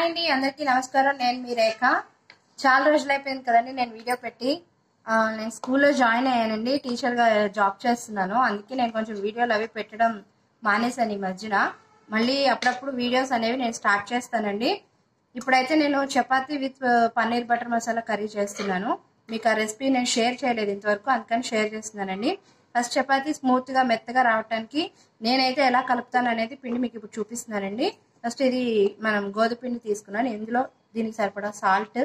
అండి అందరికీ నమస్కారం. నేను మీ రేఖ. చాలా రోజులు అయిపోయింది కదండి నేను వీడియో పెట్టి. నేను స్కూల్లో జాయిన్ అయ్యానండి, టీచర్గా జాబ్ చేస్తున్నాను. అందుకే నేను కొంచెం వీడియోలు అవి పెట్టడం మానేశాను ఈ మధ్యన. మళ్ళీ అప్పుడప్పుడు వీడియోస్ అనేవి నేను స్టార్ట్ చేస్తానండి. ఇప్పుడైతే నేను chapati with paneer butter masala curry చేస్తున్నాను. మీకు ఆ రెసిపీ నేను షేర్ చేయలేదు ఇంతవరకు, అందుకని షేర్ చేస్తున్నానండి. ఫస్ట్ చపాతీ స్మూత్గా మెత్తగా రావడానికి నేనైతే ఎలా కలుపుతాను అనేది పిండి మీకు ఇప్పుడు చూపిస్తున్నానండి. ఫస్ట్ ఇది మనం గోధుమ పిండి తీసుకున్నాను. ఇందులో దీనికి సరిపడా సాల్ట్,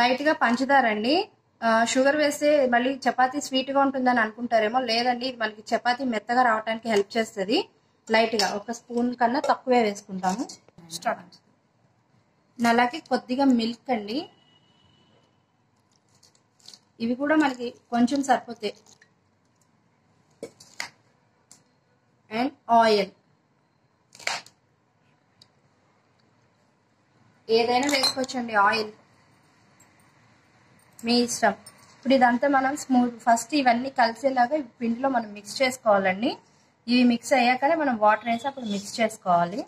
లైట్గా పంచదార అండి. షుగర్ వేస్తే మళ్ళీ చపాతీ స్వీట్గా ఉంటుందని అనుకుంటారేమో, లేదండి ఇది మనకి చపాతీ మెత్తగా రావడానికి హెల్ప్ చేస్తుంది. లైట్గా ఒక స్పూన్ కన్నా తక్కువే వేసుకుంటాము. స్టార్ట్. అలాగే కొద్దిగా మిల్క్ అండి, ఇవి కూడా మనకి కొంచెం సరిపోతాయి. అండ్ ఆయిల్ ఏదైనా వేసుకోవచ్చండి, ఆయిల్ మీ ఇష్టం. ఇప్పుడు ఇదంతా మనం ఫస్ట్ ఇవన్నీ కలిసేలాగా పిండిలో మనం మిక్స్ చేసుకోవాలండి. ఇవి మిక్స్ అయ్యాకనే మనం వాటర్ వేసి అప్పుడు మిక్స్ చేసుకోవాలి.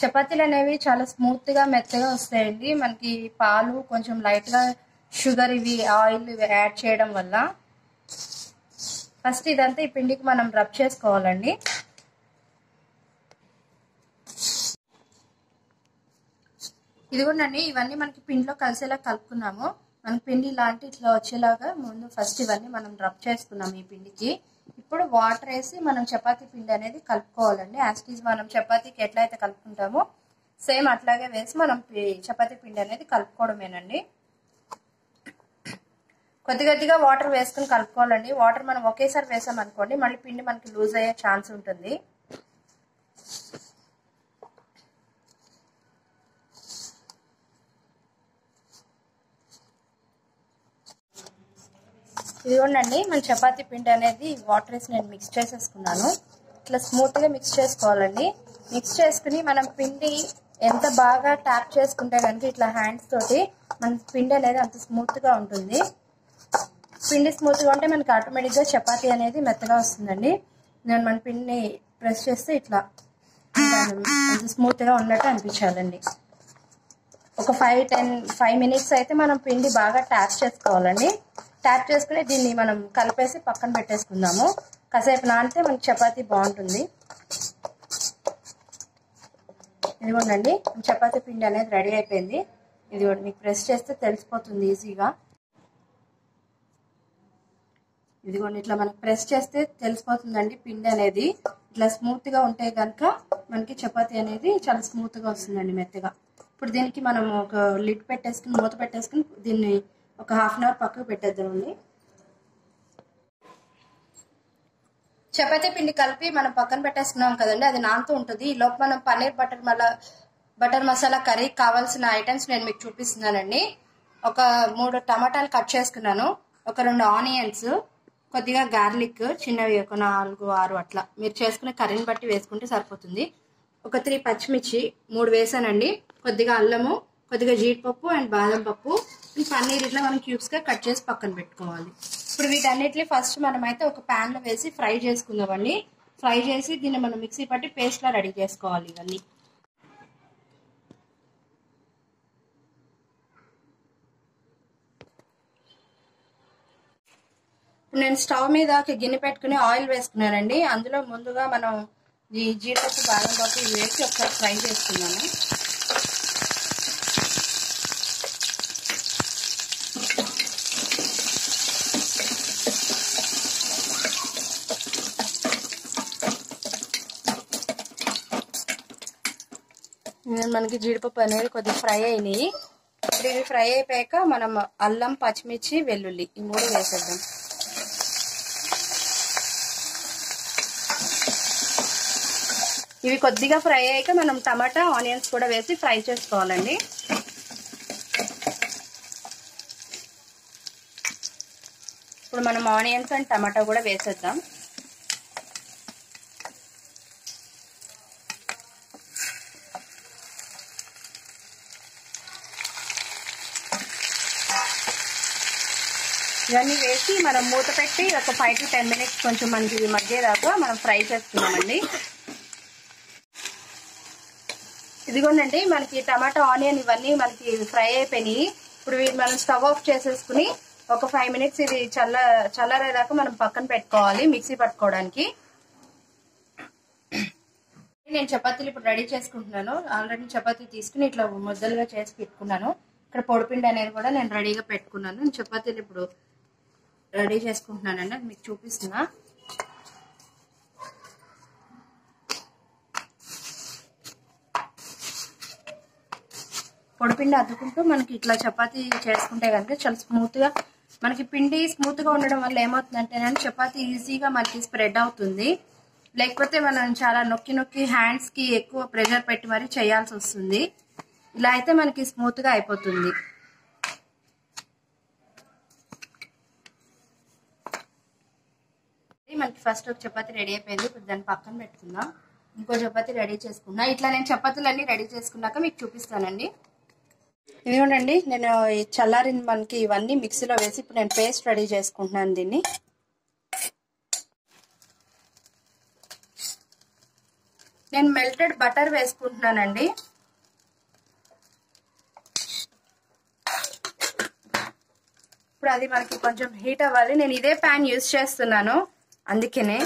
చపాతీలు అనేవి చాలా స్మూత్గా మెత్తగా వస్తాయండి మనకి, పాలు కొంచెం లైట్గా షుగర్ ఇవి ఆయిల్ ఇవి యాడ్ చేయడం వల్ల. ఫస్ట్ ఇదంతా ఈ పిండికి మనం రబ్ చేసుకోవాలండి. ఇదిగోండి, ఇవన్నీ మనకి పిండిలో కలిసేలా కలుపుకున్నాము. మన పిండి ఇలాంటి ఇట్లా వచ్చేలాగా ముందు ఫస్ట్ ఇవన్నీ మనం రబ్ చేసుకున్నాము ఈ పిండికి. ఇప్పుడు వాటర్ వేసి మనం చపాతీ పిండి అనేది కలుపుకోవాలండి. యాస్టీజ్ మనం చపాతీకి ఎట్లా అయితే కలుపుకుంటామో సేమ్ అట్లాగే వేసి మనం చపాతీ పిండి అనేది కలుపుకోవడమేనండి. కొద్ది కొద్దిగా వాటర్ వేసుకుని కలుపుకోవాలండి. వాటర్ మనం ఒకేసారి వేసామనుకోండి మళ్ళీ పిండి మనకి లూజ్ అయ్యే ఛాన్స్ ఉంటుంది. ఇదిగోండి, మన చపాతీ పిండి అనేది వాటర్ వేసి నేను మిక్స్ చేసేసుకున్నాను. ఇట్లా స్మూత్గా మిక్స్ చేసుకోవాలండి. మిక్స్ చేసుకుని మనం పిండి ఎంత బాగా ట్యాప్ చేసుకుంటే కనుక ఇట్లా హ్యాండ్స్ తోటి మన పిండి అనేది అంత స్మూత్గా ఉంటుంది. పిండి స్మూత్గా ఉంటే మనకి ఆటోమేటిక్గా చపాతీ అనేది మెత్తగా వస్తుందండి. నేను మన పిండిని ప్రెస్ చేస్తే ఇట్లా అంత స్మూత్గా ఉన్నట్టు అనిపించాలండి. ఒక 5 మినిట్స్ అయితే మనం పిండి బాగా ట్యాప్ చేసుకోవాలండి. ట్యాప్ చేసుకుని దీన్ని మనం కలిపేసి పక్కన పెట్టేసుకుందాము. కాసేపు నానితే మనకి చపాతీ బాగుంటుంది. ఇదిగోండి, చపాతీ పిండి అనేది రెడీ అయిపోయింది. ఇది కూడా మీకు ప్రెస్ చేస్తే తెలిసిపోతుంది ఈజీగా. ఇదిగోండి, ఇట్లా మనకి ప్రెస్ చేస్తే తెలిసిపోతుందండి పిండి అనేది. ఇట్లా స్మూత్గా ఉంటే కనుక మనకి చపాతీ అనేది చాలా స్మూత్గా వస్తుందండి, మెత్తగా. ఇప్పుడు దీనికి మనం ఒక లిడ్ పెట్టేసుకుని మూత పెట్టేసుకుని దీన్ని ఒక ½ అన్ అవర్ పక్కకు పెట్టేద్దామండి. చపాతీ పిండి కలిపి మనం పక్కన పెట్టేసుకున్నాం కదండి, అది నానుతూ ఉంటుంది. ఈ లోపు మనం పన్నీర్ బటర్ మసాలా కర్రీ కావాల్సిన ఐటమ్స్ నేను మీకు చూపిస్తున్నానండి. ఒక 3 టమాటాలు కట్ చేసుకున్నాను, ఒక 2 ఆనియన్స్, కొద్దిగా గార్లిక్ చిన్నవి ఒక 4, 6 అట్లా మీరు చేసుకునే కర్రీని బట్టి వేసుకుంటే సరిపోతుంది. ఒక 3 పచ్చిమిర్చి 3 వేసానండి. కొద్దిగా అల్లము, కొద్దిగా జీడిపప్పు అండ్ బాదం పప్పు, పన్నీర్ ఇట్లా మనం క్యూబ్స్గా కట్ చేసి పక్కన పెట్టుకోవాలి. ఇప్పుడు వీటన్నిటిని ఫస్ట్ మనం అయితే ఒక ప్యాన్లో వేసి ఫ్రై చేసుకుందామండి. ఫ్రై చేసి దీన్ని మనం మిక్సీ పట్టి పేస్ట్లా రెడీ చేసుకోవాలి ఇవన్నీ. నేను స్టవ్ మీద ఒక గిన్నె పెట్టుకుని ఆయిల్ వేసుకున్నానండి. అందులో ముందుగా మనం ఈ జీడిపప్పు బాదం పప్పు ఇవి వేసి ఒకసారి ఫ్రై చేసుకున్నాను. మనకి జీడిపప్పు అనేది కొద్దిగా ఫ్రై అయినాయి. ఇప్పుడు ఇవి ఫ్రై అయిపోయాక మనం అల్లం, పచ్చిమిర్చి, వెల్లుల్లి ఈ 3 వేసేద్దాం. ఇవి కొద్దిగా ఫ్రై అయ్యాక మనం టమాటా, ఆనియన్స్ కూడా వేసి ఫ్రై చేసుకోవాలండి. ఇప్పుడు మనం ఆనియన్స్ అండ్ టమాటా కూడా వేసేద్దాం. ఇవన్నీ వేసి మనం మూత పెట్టి ఒక 5 to 10 minutes కొంచెం మనకి మగ్గేదాకా మనం ఫ్రై చేసుకున్నామండి. ఇదిగోండి మనకి టమాటా ఆనియన్ ఇవన్నీ మనకి ఫ్రై అయిపోయినాయి. ఇప్పుడు వీటి మనం స్టవ్ ఆఫ్ చేసేసుకుని ఒక 5 minutes ఇది చల్లారేదాకా మనం పక్కన పెట్టుకోవాలి మిక్సీ పట్టుకోవడానికి. నేను చపాతీలు ఇప్పుడు రెడీ చేసుకుంటున్నాను. ఆల్రెడీ చపాతీ తీసుకుని ఇట్లా ముద్దలుగా చేసి పెట్టుకున్నాను. ఇక్కడ పొడిపిండి అనేది కూడా నేను రెడీగా పెట్టుకున్నాను. నేను చపాతీలు ఇప్పుడు రెడీ చేసుకుంటున్నానండి, అది మీకు చూపిస్తున్నా. పొడిపిండి అద్దుకుంటూ మనకి ఇట్లా చపాతీ చేసుకుంటే కనుక చాలా స్మూత్గా మనకి పిండి స్మూత్గా ఉండడం వల్ల ఏమవుతుందంటే చపాతీ ఈజీగా మనకి స్ప్రెడ్ అవుతుంది. లేకపోతే మనం చాలా నొక్కి హ్యాండ్స్కి ఎక్కువ ప్రెషర్ పెట్టి మరీ చేయాల్సి వస్తుంది. ఇలా అయితే మనకి స్మూత్గా అయిపోతుంది. మనకి ఫస్ట్ ఒక చపాతీ రెడీ అయిపోయింది. ఇప్పుడు దాన్ని పక్కన పెట్టుకుందాం. ఇంకో చపాతీ రెడీ చేసుకున్నా. ఇట్లా నేను చపాతీలన్నీ రెడీ చేసుకున్నాక మీకు చూపిస్తానండి. ఇదిగోండి నేను చల్లారిన మనకి ఇవన్నీ మిక్సీలో వేసి ఇప్పుడు నేను పేస్ట్ రెడీ చేసుకుంటున్నాను. దీన్ని నేను మెల్టెడ్ బటర్ వేసుకుంటున్నానండి. ఇప్పుడు అది మనకి కొంచెం హీట్ అవ్వాలి. నేను ఇదే ప్యాన్ యూజ్ చేస్తున్నాను అందుకనే.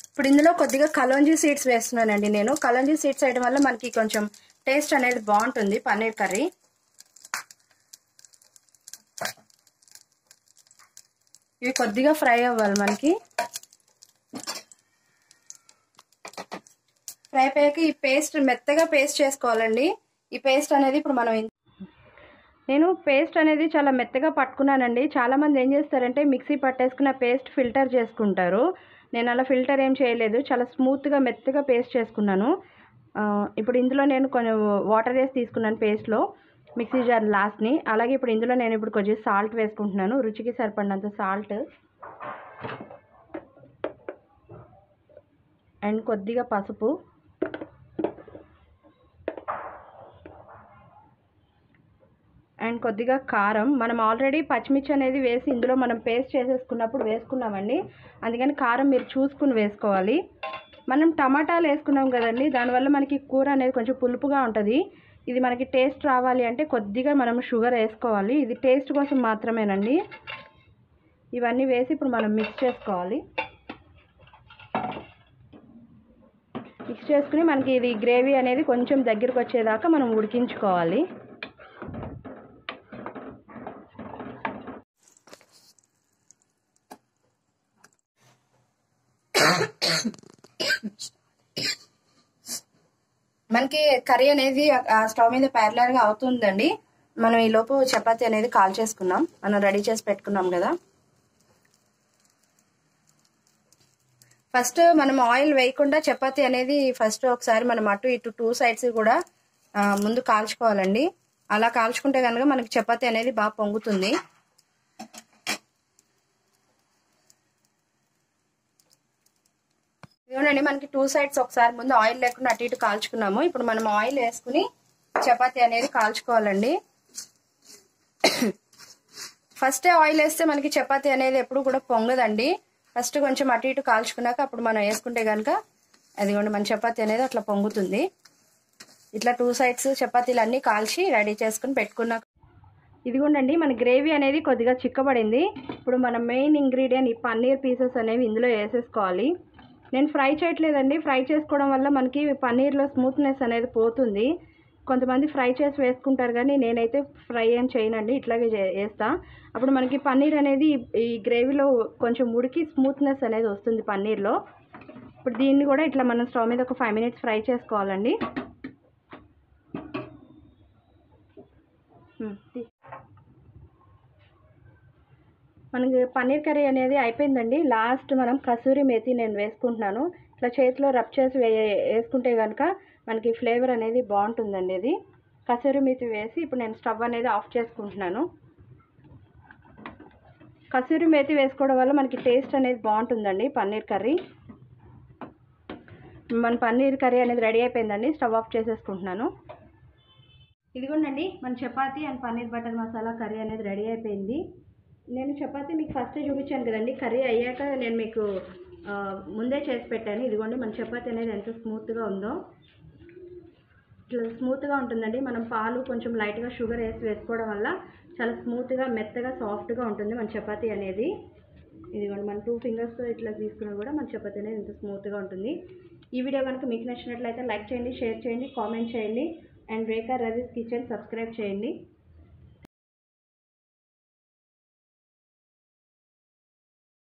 ఇప్పుడు ఇందులో కొద్దిగా కలోంజీ సీడ్స్ వేస్తున్నానండి. నేను కలోంజీ సీడ్స్ వేయడం వల్ల మనకి కొంచెం టేస్ట్ అనేది బాగుంటుంది పన్నీర్ కర్రీ. ఇవి కొద్దిగా ఫ్రై అవ్వాలి. మనకి ఫ్రై అయ్యాక ఈ పేస్ట్ మెత్తగా పేస్ట్ చేసుకోవాలండి. ఈ పేస్ట్ అనేది ఇప్పుడు నేను పేస్ట్ అనేది చాలా మెత్తగా పట్టుకున్నానండి. చాలా మంది ఏం చేస్తారంటే మిక్సీ పట్టేసుకున్న పేస్ట్ ఫిల్టర్ చేసుకుంటారు. నేను అలా ఫిల్టర్ ఏం చేయలేదు, చాలా స్మూత్గా మెత్తగా పేస్ట్ చేసుకున్నాను. ఇప్పుడు ఇందులో నేను కొంచెం వాటర్ వేసి తీసుకున్నాను పేస్ట్లో మిక్సీ జార్ లాస్ట్ని. అలాగే ఇప్పుడు ఇందులో నేను ఇప్పుడు కొంచెం సాల్ట్ వేసుకుంటున్నాను, రుచికి సరిపడినంత సాల్ట్ అండ్ కొద్దిగా పసుపు అండ్ కొద్దిగా కారం. మనం ఆల్రెడీ పచ్చిమిర్చి అనేది వేసి ఇందులో మనం పేస్ట్ చేసేసుకున్నప్పుడు వేసుకున్నామండి, అందుకని కారం మీరు చూసుకుని వేసుకోవాలి. మనం టమాటాలు వేసుకున్నాం కదండి, దానివల్ల మనకి కూర అనేది కొంచెం పులుపుగా ఉంటుంది. ఇది మనకి టేస్ట్ రావాలి అంటే కొద్దిగా మనం షుగర్ వేసుకోవాలి. ఇది టేస్ట్ కోసం మాత్రమేనండి. ఇవన్నీ వేసి ఇప్పుడు మనం మిక్స్ చేసుకోవాలి. మిక్స్ చేసుకుని మనకి ఇది గ్రేవీ అనేది కొంచెం దగ్గరికి వచ్చేదాకా మనం ఉడికించుకోవాలి. మనకి కర్రీ అనేది స్టవ్ మీద ప్యారలర్ గా అవుతుందండి. మనం ఈ లోపు చపాతీ అనేది కాల్ చేసుకున్నాం, మనం రెడీ చేసి పెట్టుకున్నాం కదా. ఫస్ట్ మనం ఆయిల్ వేయకుండా చపాతీ అనేది ఫస్ట్ ఒకసారి మనం అటు ఇటు 2 sides కూడా ముందు కాల్చుకోవాలండి. అలా కాల్చుకుంటే కనుక మనకి చపాతీ అనేది బాగా పొంగుతుంది. ఇదిగోనండి మనకి 2 sides ఒకసారి ముందు ఆయిల్ లేకుండా అటు ఇటు కాల్చుకున్నాము. ఇప్పుడు మనం ఆయిల్ వేసుకుని చపాతీ అనేది కాల్చుకోవాలండి. ఫస్టే ఆయిల్ వేస్తే మనకి చపాతీ అనేది ఎప్పుడు కూడా పొంగదండి. ఫస్ట్ కొంచెం అటు ఇటు కాల్చుకున్నాక అప్పుడు మనం వేసుకుంటే కనుక అదిగోండి మన చపాతీ అనేది అట్లా పొంగుతుంది. ఇట్లా 2 sides చపాతీలు అన్నీ కాల్చి రెడీ చేసుకుని పెట్టుకున్నాక ఇదిగోండి మన గ్రేవీ అనేది కొద్దిగా చిక్కబడింది. ఇప్పుడు మన మెయిన్ ఇంగ్రీడియంట్ ఈ పన్నీర్ పీసెస్ అనేవి ఇందులో వేసేసుకోవాలి. నేను ఫ్రై చేయట్లేదండి, ఫ్రై చేసుకోవడం వల్ల మనకి పన్నీర్లో స్మూత్నెస్ అనేది పోతుంది. కొంతమంది ఫ్రై చేసి వేసుకుంటారు కానీ నేనైతే ఫ్రై ఏం చేయనండి, ఇట్లాగే వేస్తా. అప్పుడు మనకి పన్నీర్ అనేది ఈ గ్రేవీలో కొంచెం ఉడికి స్మూత్నెస్ అనేది వస్తుంది పన్నీర్లో. ఇప్పుడు దీన్ని కూడా ఇట్లా మనం స్టవ్ మీద ఒక 5 minutes ఫ్రై చేసుకోవాలండి. మనకి పన్నీర్ కర్రీ అనేది అయిపోయిందండి. లాస్ట్ మనం కసూరి మేతి నేను వేసుకుంటున్నాను. ఇట్లా చేతిలో రబ్ చేసి వేసుకుంటే కనుక మనకి ఫ్లేవర్ అనేది బాగుంటుందండి. ఇది కసూరి మేతి వేసి ఇప్పుడు నేను స్టవ్ అనేది ఆఫ్ చేసుకుంటున్నాను. కసూరి మేతి వేసుకోవడం వల్ల మనకి టేస్ట్ అనేది బాగుంటుందండి పన్నీర్ కర్రీ. మన పన్నీర్ కర్రీ అనేది రెడీ అయిపోయిందండి. స్టవ్ ఆఫ్ చేసేసుకుంటున్నాను. ఇదిగోండి మన chapati and paneer butter masala curry అనేది రెడీ అయిపోయింది. నేను చపాతీ మీకు ఫస్ట్ చూపించాను కదండి. కర్రీ అయ్యాక నేను మీకు ముందే చేసి పెట్టాను. ఇదిగోండి మన చపాతీ అనేది ఎంత స్మూత్గా ఉందో. ఇట్లా స్మూత్గా ఉంటుందండి. మనం పాలు కొంచెం లైట్గా షుగర్ వేసుకోవడం వల్ల చాలా స్మూత్గా మెత్తగా సాఫ్ట్గా ఉంటుంది మన చపాతీ అనేది. ఇదిగోండి మన 2 ఫింగర్స్తో ఇట్లా తీసుకున్నా కూడా మన చపాతీ అనేది ఇంత స్మూత్గా ఉంటుంది. ఈ వీడియో కనుక మీకు నచ్చినట్లయితే లైక్ చేయండి, షేర్ చేయండి, కామెంట్ చేయండి అండ్ రేఖా రజీస్ కిచెన్ సబ్స్క్రైబ్ చేయండి.